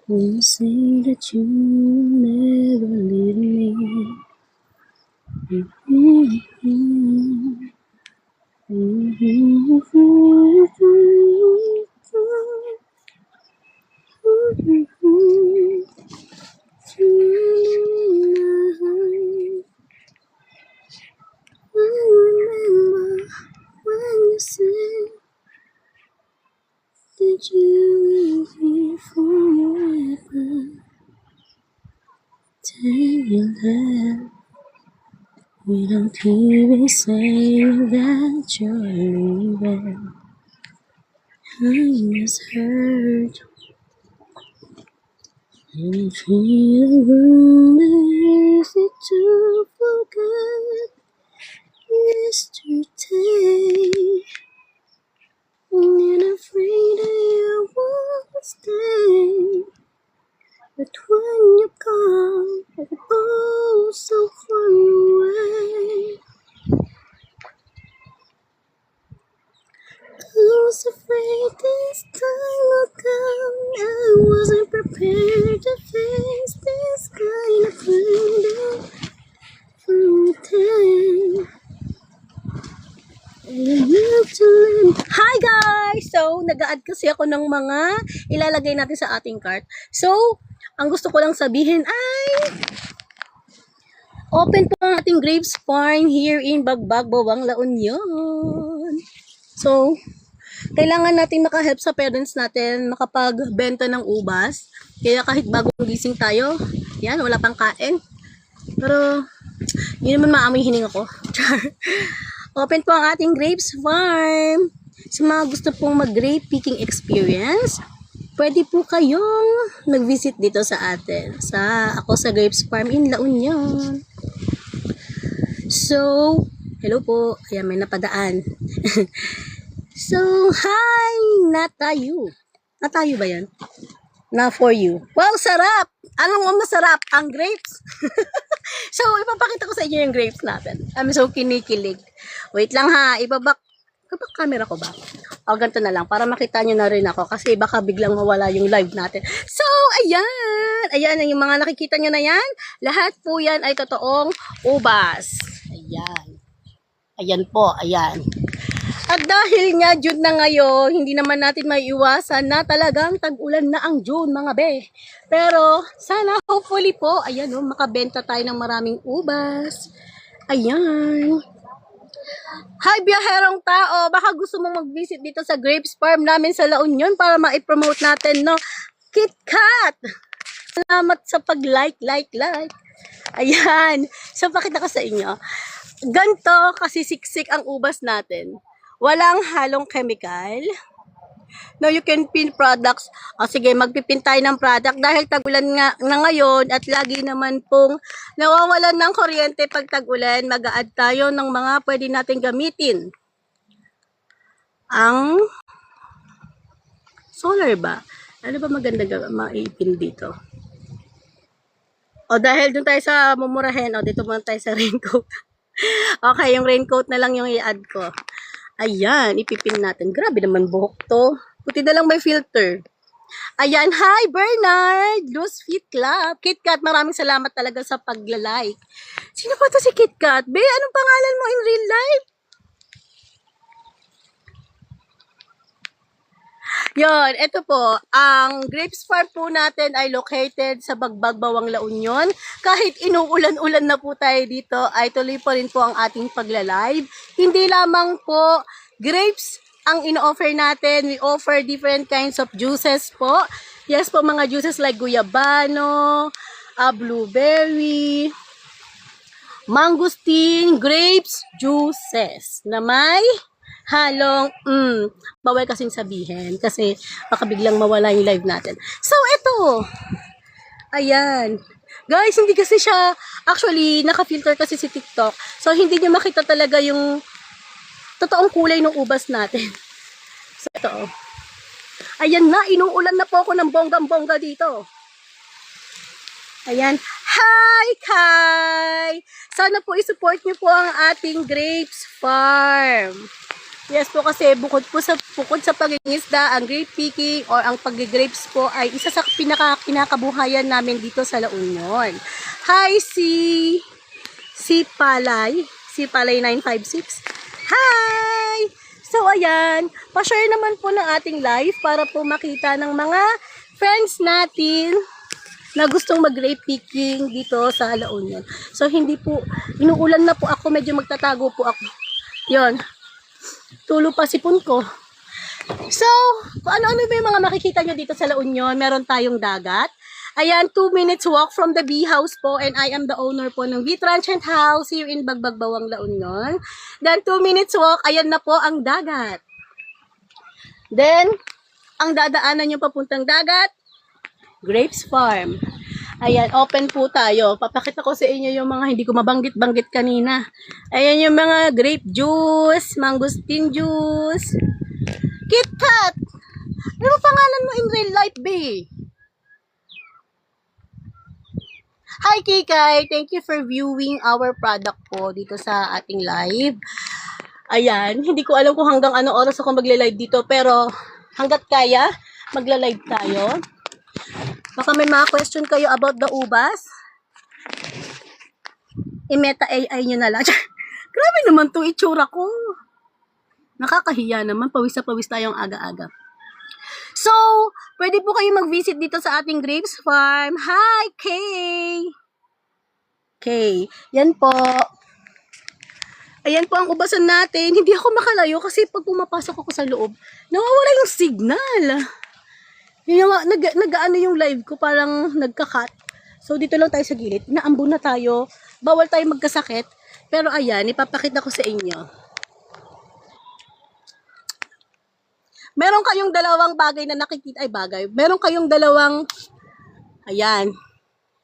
You say that you never leave me. I remember when you said that you leave me forever. Tell you that we don't even say that you're leaving. I was hurt and feel easy to forget yesterday. And afraid you won't stay. But when you come, oh, so far away. I was afraid this time will come. I wasn't prepared to face this kind of freedom from time. Hi guys! So, nag-a-add kasi ako ng mga ilalagay natin sa ating cart. So, ang gusto ko lang sabihin ay open po ang ating grapes farm here in Bagbag, Bawang, La Union. So, kailangan natin makahelp sa parents natin makapagbenta ng ubas. Kaya kahit bagong gising tayo, yan, wala pang kain. Pero, yun naman maamoy hininga ko. Open po ang ating grapes farm. Sa mga gusto pong mag-grape picking experience, pwede po kayong mag-visit dito sa atin. Ako sa Grapes Farm in La Union. So, hello po. Ayan, may napadaan. So, hi! Natayo. Natayo ba yan? Na for you. Wow, sarap! Anong masarap? Ang grapes. So, ipapakita ko sa inyo yung grapes natin. I'm so kinikilig. Wait lang ha, ibabak camera ko ba? O, ganito na lang, para makita nyo na rin ako, kasi baka biglang mawala yung live natin. So, ayan! Ayan, yung mga nakikita nyo na yan, lahat po yan ay totoong ubas. Ayan. Ayan po, ayan. At dahil nga June na ngayon, hindi naman natin maiiwasan na talagang tag-ulan na ang June, mga be. Pero, sana hopefully po, ayan o, makabenta tayo ng maraming ubas. Ayan. Hi, biyaherong tao. Baka gusto mong mag-visit dito sa Grapes Farm namin sa La Union para ma-promote natin, no? KitKat! Salamat sa pag-like. Ayan. So, pakita ko sa inyo. Ganto kasi siksik ang ubas natin. Walang halong chemical. No, you can pin products. O sige, magpipin tayo ng product dahil tag-ulan nga na ngayon at lagi naman pong nawawalan ng kuryente pag tag-ulan. Mag-a-add tayo ng mga pwede natin gamitin. Ang solar ba? Ano ba maganda maipin dito? O dahil dun tayo sa mumurahin, o dito muna tayo sa raincoat. Okay, yung raincoat na lang yung i-add ko. Ayan, ipipin natin. Grabe naman buhok to. Puti na lang may filter. Ayan, hi Bernard! Loose Fit Club. KitKat, maraming salamat talaga sa pagla-like. Sino pa to si KitKat? Be, anong pangalan mo in real life? Yon, ito po, ang Grapes Farm po natin ay located sa Bagbag, Bawang, La Union. Kahit inuulan-ulan na po tayo dito, ay tuloy pa rin po ang ating pagla-live. Hindi lamang po grapes ang ino-offer natin. We offer different kinds of juices po. Yes po, mga juices like guyabano, blueberry, mangosteen, grapes, juices na may halong, bawal kasing sabihin kasi baka biglang mawala yung live natin. So, ito. Ayan. Guys, hindi kasi siya, actually, naka-filter kasi si TikTok. So, hindi niyo makita talaga yung totoong kulay ng ubas natin. So, ito. Ayan na, inuulan na po ako ng bonggang-bongga dito. Ayan. Hi, Kai! Sana po isupport niyo po ang ating Grapes Farm. Yes po, kasi bukod sa pag-iisda, ang grape picking or ang pag-grapes po ay isa sa kinakabuhayan namin dito sa La Union. Hi, si Palay 956. Hi! So ayan, pa-share naman po ng ating live para po makita ng mga friends natin na gustong mag-grape picking dito sa La Union. So hindi po, inuulan na po ako, medyo magtatago po ako. Yon. Tulo pa sipon ko. So, kung ano-ano ba yung mga makikita nyo dito sa La Union, meron tayong dagat. Ayan, 2 minutes walk from the Bee House po, and I am the owner po ng Bee Transient House here in Bagbag, Bawang, La Union. Then, 2 minutes walk, ayan na po ang dagat. Then, ang dadaanan nyo papuntang dagat, Grapes Farm. Ayan, open po tayo. Papakita ko sa inyo yung mga hindi ko mabanggit-banggit kanina. Ayan yung mga grape juice, mangosteen juice, KitKat. Ano pangalan mo in real life, be? Hi, Kikay. Thank you for viewing our product po dito sa ating live. Ayan, hindi ko alam kung hanggang anong oras ako magle-live dito, pero hanggat kaya, magla-live tayo. Baka may mga question kayo about the ubas. I-meta AI nyo na lang. Grabe naman itong itsura ko. Nakakahiya naman. Pawis na pawis tayong aga-aga. So, pwede po kayo mag-visit dito sa ating Grapes Farm. Hi, Kay! Kay, yan po. Ayan po ang ubasan natin. Hindi ako makalayo kasi pag pumapasok ako sa loob, nawawala yung signal. Yung nag-ano yung live ko, parang nagka-cut. So, dito lang tayo sa gilid. Naambon na tayo. Bawal tayo magkasakit. Pero ayan, ipapakita ko sa inyo. Meron kayong dalawang bagay na nakikita. Ay, bagay. Meron kayong dalawang, ayan.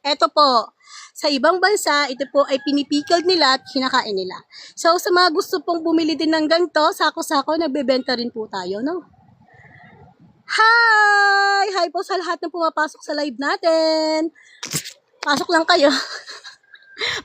Eto po. Sa ibang bansa, ito po ay pinipickled nila at kinakain nila. So, sa mga gusto pong bumili din ng ganito, sako-sako, nagbebenta rin po tayo, no? Hi! Hi po sa lahat na pumapasok sa live natin. Pasok lang kayo.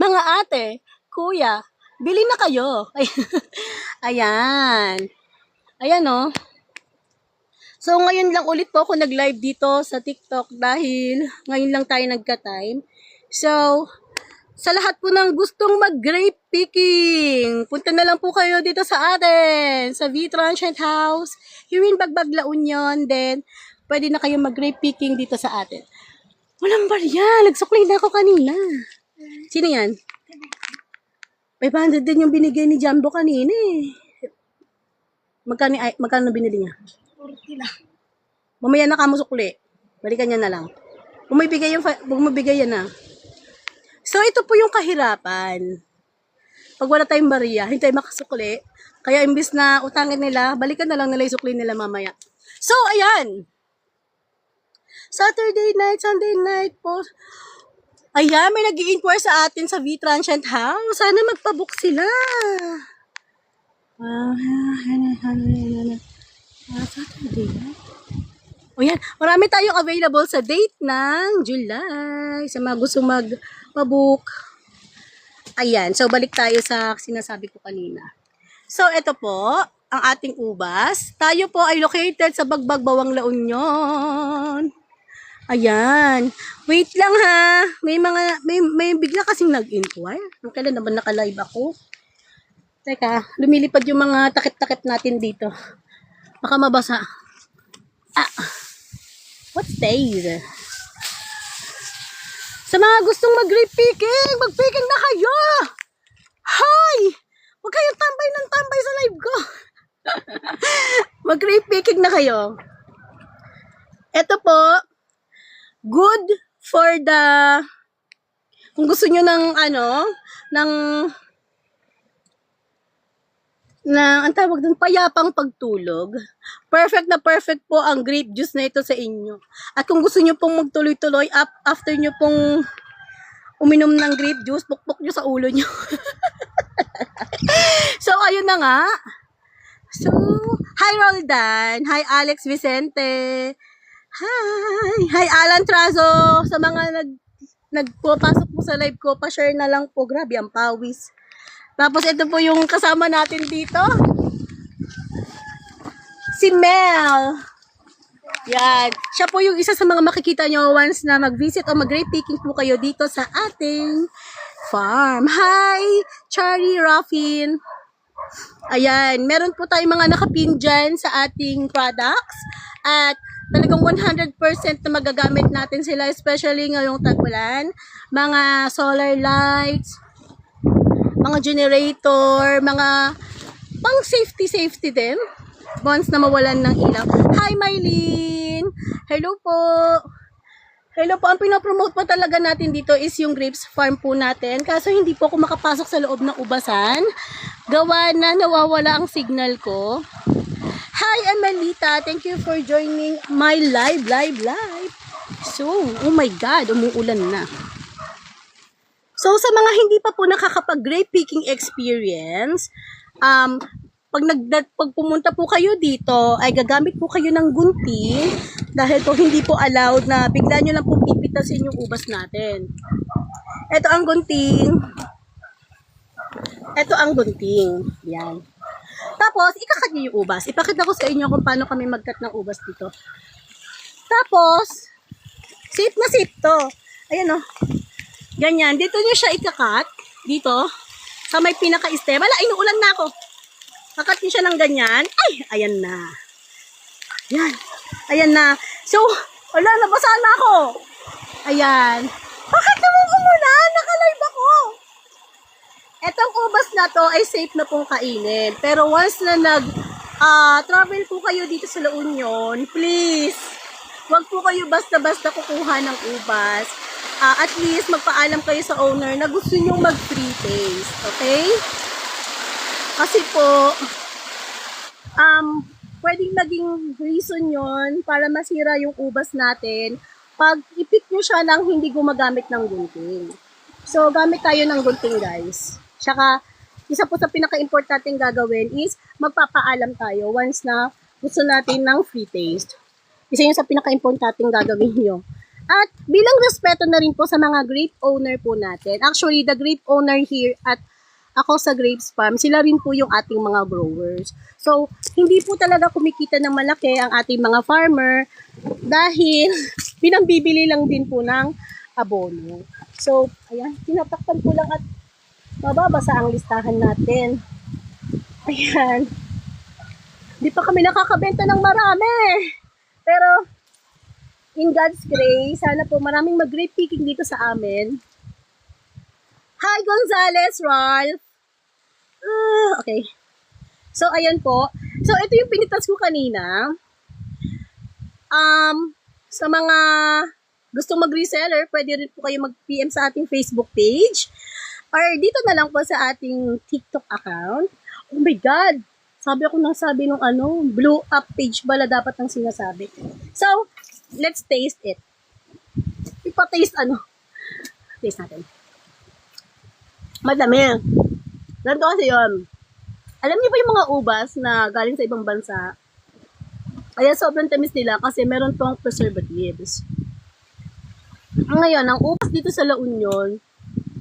Mga ate, kuya, bili na kayo. Ayan. Ayan, no? So, ngayon lang ulit po ako nag-live dito sa TikTok dahil ngayon lang tayo nagka-time. So, sa lahat po ng gustong mag-grape picking, punta na lang po kayo dito sa atin, sa Bee Transient House, here in Bagbag, La Union. Then, pwede na kayo mag-grape picking dito sa atin. Walang barya, nagsukli na ako kanina. Sino yan? 500 din yung binigay ni Jumbo kanina eh. Magkano binili niya? 40 lang. Mamaya na ka mo sukli. Balikan niya na lang. Bumibigay yan na. So, ito po yung kahirapan. Pag wala tayong bariya, hindi tayo makasukli. Kaya imbis na utangin nila, balikan na lang nila yung sukli nila mamaya. So, ayan. Saturday night, Sunday night po. Ayan, may nag-i-inquire sa atin sa Bee Transient House. Sana magpabook sila. Saturday night. O yan, marami tayong available sa date ng July. Sa mga gusto magpabook. Ayan, so balik tayo sa sinasabi ko kanina. So, ito po, ang ating ubas. Tayo po ay located sa Bagbag, Bawang, La Union. Ayan. Wait lang ha. May bigla kasing nag-inquire. Kailan naman naka-live ako? Teka, lumilipad yung mga takip-takip natin dito. Baka mabasa. What's days? Sa mga gustong mag-grape picking, mag-picking na kayo! Hi! Huwag kayong tambay ng tambay sa live ko. Mag-grape picking na kayo. Ito po, good for the, kung gusto nyo ng ang tawag dun, payapang pagtulog. Perfect na perfect po ang grape juice na ito sa inyo. At kung gusto nyo pong magtuloy-tuloy, after nyo pong uminom ng grape juice, pukpok nyo sa ulo nyo. So, ayun na nga. So, hi Roldan. Hi Alex Vicente. Hi Alan Trazo. Sa mga nagpapasok po sa live ko, pa-share na lang po. Grabe, ang pawis. Tapos ito po yung kasama natin dito. Si Mel. Yan. Siya po yung isa sa mga makikita nyo once na mag-visit o mag-grape picking po kayo dito sa ating farm. Hi, Chari Raffin. Ayan, meron po tayong mga nakapin dyan sa ating products. At talagang 100% na magagamit natin sila, especially ngayong tag-ulan. Mga solar lights, mga generator, mga pang safety din. Once na mawalan ng ilaw. Hi, Mylene! Hello po! Hello po, ang pinopromote po talaga natin dito is yung grapes farm po natin. Kaso hindi po ako makapasok sa loob ng ubasan. Gawa na nawawala ang signal ko. Hi, Amelita! Thank you for joining my live. So, oh my God, umuulan na. So, sa mga hindi pa po nakakapag-grape picking experience, pag pumunta po kayo dito, ay gagamit po kayo ng gunting dahil po hindi po allowed na bigla nyo lang po pipitasin yung ubas natin. Ito ang gunting. Ito ang gunting. Yan. Tapos, ikakat nyo yung ubas. Ipakita ko sa inyo kung paano kami mag-cut ng ubas dito. Tapos, safe na safe to. Ayan o. Ganyan. Dito nyo siya ikakat. Dito. Sa may pinaka-stem. Wala, inuulan na ako. Kakat niyo siya ng ganyan. Ay, ayan na. Ayan. Ayan na. So, wala, nabasa na ako. Ayan. Bakit naman umulan? Naka-live ako. Etong ubas na to ay safe na pong kainin. Pero once na travel po kayo dito sa La Union, please, wag po kayo basta-basta kukuha ng ubas. At least, magpaalam kayo sa owner na gusto nyo mag-free taste. Okay? Kasi po, pwedeng naging reason yon para masira yung ubas natin pag ipik nyo siya nang hindi gumagamit ng gunting. So, gamit tayo ng gunting, guys. Tsaka, isa po sa pinaka-importanting gagawin is magpapaalam tayo once na gusto natin ng free taste. Isa yun sa pinaka-importanting gagawin nyo. At bilang respeto na rin po sa mga grape owner po natin. Actually, the grape owner here at ako sa grapes farm, sila rin po yung ating mga growers. So, hindi po talaga kumikita ng malaki ang ating mga farmer dahil pinambibili lang din po ng abono. So, ayan, tinatakpan ko lang at mababasa ang listahan natin. Ayan. Di pa kami nakakabenta ng marami. Pero, in God's grace, sana po maraming mag-grape picking dito sa amin. Hi, Gonzales, Ralph. Okay. So, ayan po. So, ito yung pinitas ko kanina. Sa mga gustong mag-reseller, pwede rin po kayo mag-PM sa ating Facebook page. Or dito na lang po sa ating TikTok account. Oh my God! Sabi ako nang sabi nung blue up page bala dapat ang sinasabi. So, let's taste it. Ipa-taste Taste natin. Madami. Ganito kasi yun. Alam niyo ba yung mga ubas na galing sa ibang bansa? Kaya sobrang tamis nila kasi meron pong preservatives. Ngayon, ang ubas dito sa La Union,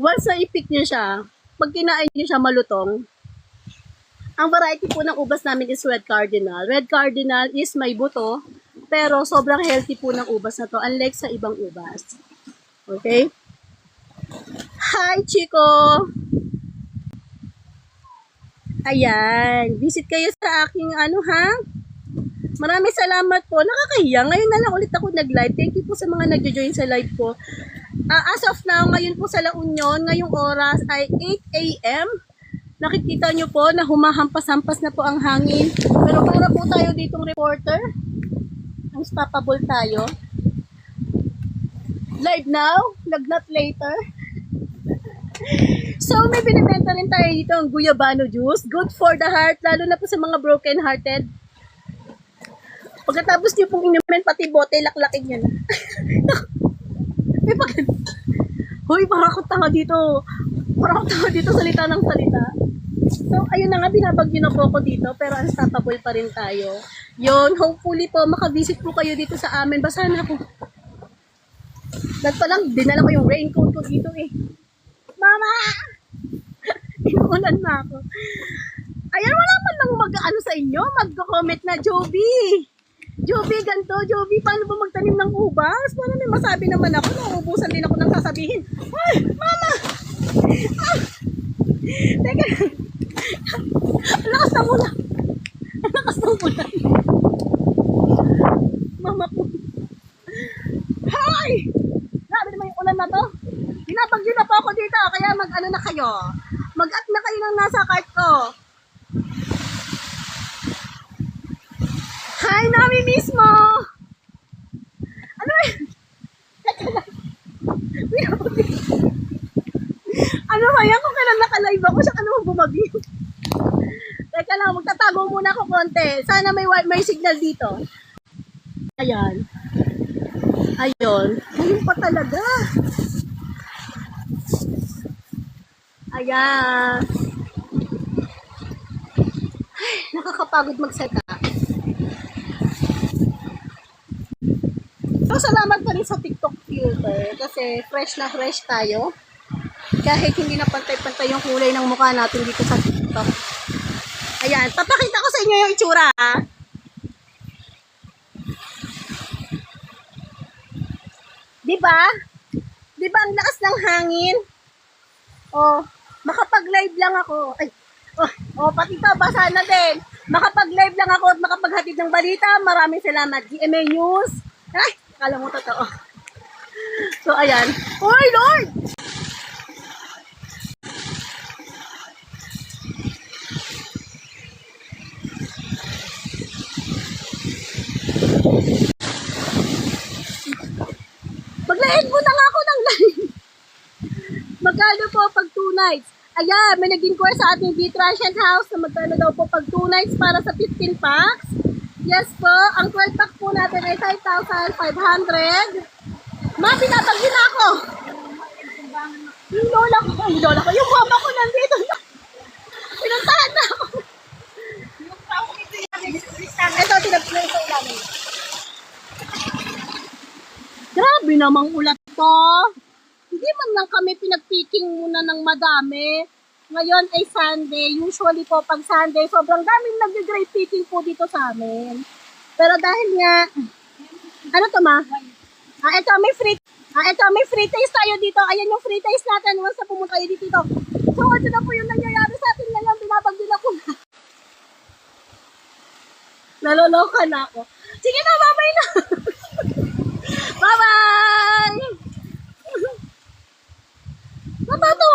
once na ipik niyo siya, pag kinain niyo siya malutong, ang variety po ng ubas namin is Red Cardinal. Red Cardinal is may buto, pero sobrang healthy po ng ubas na to, unlike sa ibang ubas. Okay? Hi, Chico! Ayan. Visit kayo sa aking Maraming salamat po. Nakakahiya. Ngayon na lang ulit ako nag-live. Thank you po sa mga nag-join sa live ko. As of now, ngayon po sa La Union, ngayong oras ay 8 a.m. Nakikita nyo po na humahampas-hampas na po ang hangin. Pero para po tayo ditong reporter, unstoppable tayo. Live now, not later. So, may binibenta rin tayo dito ang guyabano juice. Good for the heart, lalo na po sa mga broken-hearted. Pagkatapos niyo pong inumin, pati bote, laklakin nyo na. Hoy, parang ako tanga dito. Parang ako tanga dito, salita ng salita. So, ayun na nga, binabagyo na po ako dito, pero unstoppable pa rin tayo. Yun, hopefully po, makavisit po kayo dito sa amin. Basahan ako. Nagpalang, dinala ko yung raincoat ko dito eh. Mama! Inuulan na ako. Ayan, wala man lang mag-ano sa inyo, mag-comment na, Joby. Joby, ganito, Joby, paano ba magtanim ng ubas? Paano may masabi naman ako, nauubusan din ako ng sasabihin. Ay, mama! Ah! Teka, ang lakas ng ulan. Ang lakas ng ulan. Mama ko. Hi! Grabe naman yung ulan na to. Binabagyo na po ako dito, kaya mag-ano na kayo. Mag-at na kayo ng nasa cart ko. Hi, Nami mismo! Ano ba? Teka lang. Ano ba yan? Kung kailan naka-live ako, siya ka naman bumagyo. Teka lang, magtatago muna ako konti. Sana may signal dito. Ayan. Ayun. Ayun pa talaga. Ayan. Ay, nakakapagod mag-set up. So, salamat pa rin sa TikTok filter kasi fresh na fresh tayo. Kahit hindi na pantay-pantay yung kulay ng mukha natin dito sa TikTok. Ayan, papakita ko sa inyo yung itsura. Diba? Diba ang lakas ng hangin? Oh, makapag-live lang ako. Ay, pati ito, basa na din. Makapag-live lang ako at makapaghatid ng balita. Maraming salamat. GMA News. Ay, akala mo totoo. So, ayan. Oy, Lord! Maglahin mo na nga ako ng live. Magkano po pag 2 nights? Ayan, may nag-inquire sa ating B-Transient House na magkano daw po pag 2 nights para sa 15 packs. Yes po, ang 12 pack po natin ay 5,500. Ma, pinatagin na ako. Yung lola ko, yung mama ko nandito na. Pinuntahan na ako. Ito, tinapilay sa ilalim. Grabe namang ulat to. Hindi man lang kami pinag-picking muna ng madami. Ngayon ay Sunday. Usually po pag Sunday, sobrang daming nag-grade picking po dito sa amin. Pero dahil nga, ano to ma? Ito may free taste tayo dito. Ayan yung free taste natin once na pumunta kayo dito. So ano na po yung nangyayari sa atin ngayon? Binabagin ako na. Naloloka na ako. Sige na, bye-bye na. Bye-bye!